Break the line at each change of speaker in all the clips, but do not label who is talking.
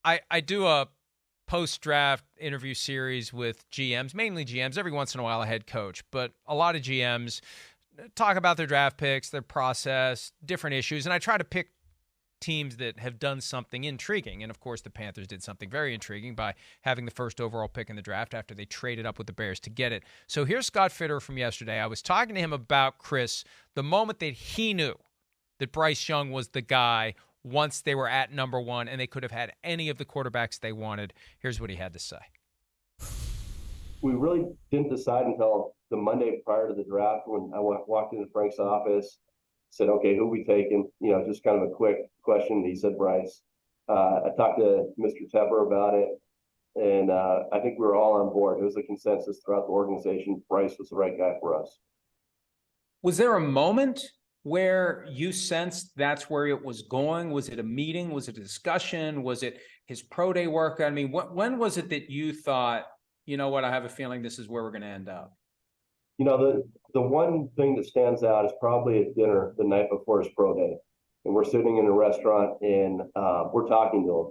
I do a post-draft interview series with GMs, mainly GMs, every once in a while a head coach, but a lot of GMs talk about their draft picks, their process, different issues, and I try to pick teams that have done something intriguing. And, of course, the Panthers did something very intriguing by having the first overall pick in the draft after they traded up with the Bears to get it. So here's Scott Fitterer from yesterday. I was talking to him about Chris the moment that he knew that Bryce Young was the guy once they were at number one and they could have had any of the quarterbacks they wanted. Here's what he had to say.
We really didn't decide until the Monday prior to the draft when I walked into Frank's office, said, okay, who we taking? Just kind of a quick question. He said, Bryce. I talked to Mr. Tepper about it, and I think we were all on board. It was a consensus throughout the organization. Bryce was the right guy for us.
Was there a moment where you sensed that's where it was going? Was it a meeting? Was it a discussion? Was it his pro day workout? I mean, when was it that you thought, you know what, I have a feeling this is where we're going to end up?
The one thing that stands out is probably at dinner the night before his pro day. And we're sitting in a restaurant and we're talking to him.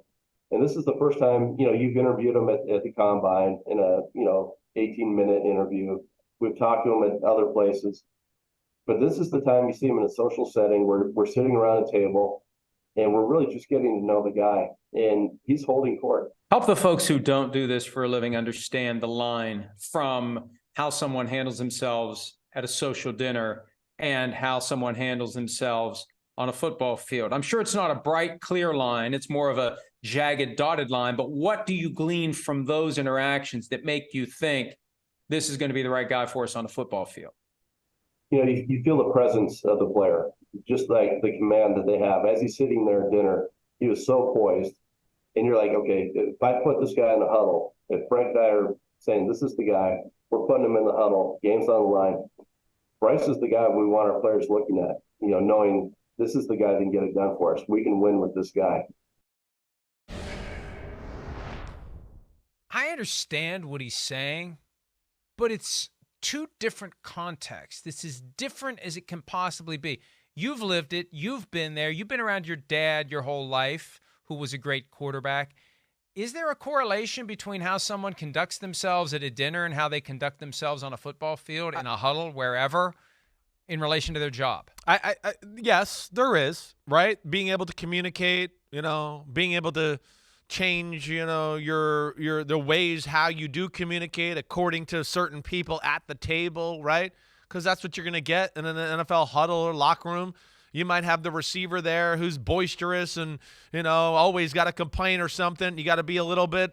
And this is the first time, you've interviewed him at the combine in a, 18-minute interview. We've talked to him at other places. But this is the time you see him in a social setting where we're sitting around a table and we're really just getting to know the guy. And he's holding court.
Help the folks who don't do this for a living understand the line from how someone handles themselves at a social dinner and how someone handles themselves on a football field. I'm sure it's not a bright, clear line. It's more of a jagged, dotted line. But what do you glean from those interactions that make you think this is going to be the right guy for us on a football field?
You feel the presence of the player, just like the command that they have. As he's sitting there at dinner, he was so poised. And you're like, okay, if I put this guy in the huddle, if Frank and I are saying this is the guy, we're putting him in the huddle, game's on the line. Bryce is the guy we want our players looking at, knowing this is the guy that can get it done for us. We can win with this guy.
I understand what he's saying, but it's two different contexts. This is different as it can possibly be. You've lived it. You've been there. You've been around your dad your whole life, who was a great quarterback. Is there a correlation between how someone conducts themselves at a dinner and how they conduct themselves on a football field, in a huddle, wherever, in relation to their job?
Yes, there is, right? Being able to communicate, being able to change, the ways how you do communicate according to certain people at the table, right? Because that's what you're going to get in an NFL huddle or locker room. You might have the receiver there who's boisterous and, always got to complain or something. You got to be a little bit,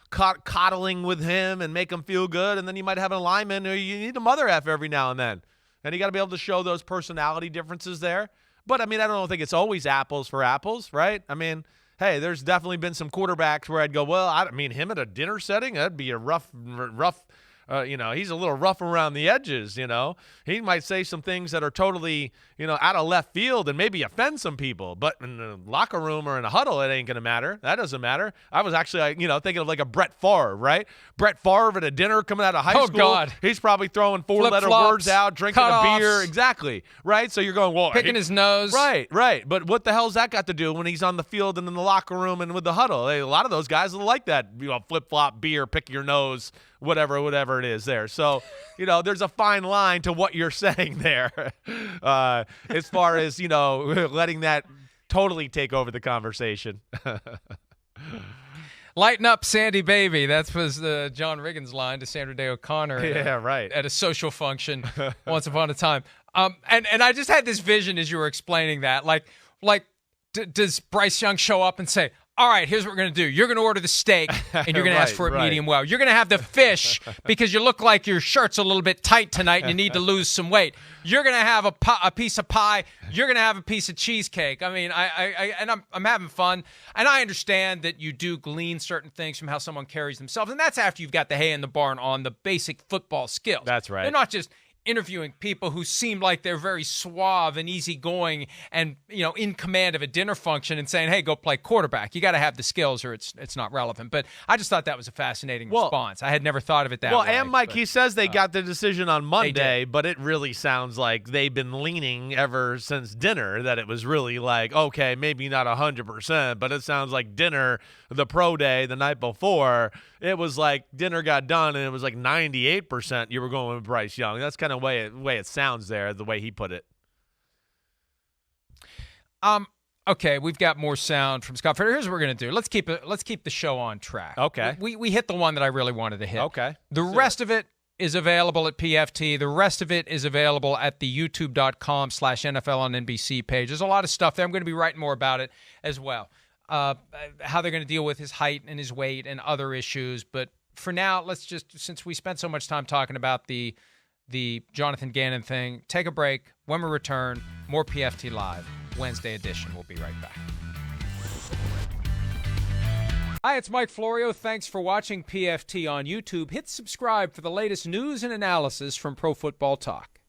coddling with him and make him feel good. And then you might have an lineman who you need a mother F every now and then. And you got to be able to show those personality differences there. But, I don't think it's always apples for apples, right? Hey, there's definitely been some quarterbacks where I'd go, well, him at a dinner setting, that'd be a rough he's a little rough around the edges, He might say some things that are totally, out of left field and maybe offend some people. But in the locker room or in a huddle, it ain't going to matter. That doesn't matter. I was actually, thinking of like a Brett Favre, right? Brett Favre at a dinner coming out of high school.
God.
He's probably throwing four-letter words out, drinking a beer. Exactly, right? So you're going, well.
Picking his nose.
Right. But what the hell's that got to do when he's on the field and in the locker room and with the huddle? A lot of those guys are like that, flip-flop, beer, pick your nose, whatever it is there. So, there's a fine line to what you're saying there as far as, letting that totally take over the conversation.
Lighten up, Sandy baby. That was the John Riggins line to Sandra Day O'Connor.
Yeah, right.
At a social function once upon a time. And I just had this vision as you were explaining that. Does Bryce Young show up and say, all right, here's what we're going to do. You're going to order the steak, and you're going to ask for it medium well. You're going to have the fish because you look like your shirt's a little bit tight tonight and you need to lose some weight. You're going to have a piece of pie. You're going to have a piece of cheesecake. I'm having fun. And I understand that you do glean certain things from how someone carries themselves, and that's after you've got the hay in the barn on the basic football skills.
That's right.
They're not just interviewing people who seem like they're very suave and easygoing and, in command of a dinner function and saying, hey, go play quarterback. You got to have the skills or it's not relevant. But I just thought that was a fascinating response. I had never thought of it that way.
Well, and Mike, he says they got the decision on Monday,
did.
but it really sounds like they've been leaning ever since dinner that it was really like, okay, maybe not 100%, but it sounds like dinner, the pro day the night before, it was like dinner got done and it was like 98% you were going with Bryce Young. That's kind of way it sounds there, the way he put it.
Okay, we've got more sound from Scott Fitterer. Here's what we're gonna do. Let's keep the show on track.
Okay.
We hit the one that I really wanted to hit.
Okay.
The rest of it is available at PFT. The rest of it is available at the youtube.com/NFL on NBC page. There's a lot of stuff there. I'm going to be writing more about it as well. How they're going to deal with his height and his weight and other issues. But for now, let's just, since we spent so much time talking about the Jonathan Gannon thing, take a break. When we return, more PFT Live, Wednesday edition. We'll be right back. Hi, it's Mike Florio. Thanks for watching PFT on YouTube. Hit subscribe for the latest news and analysis from Pro Football Talk.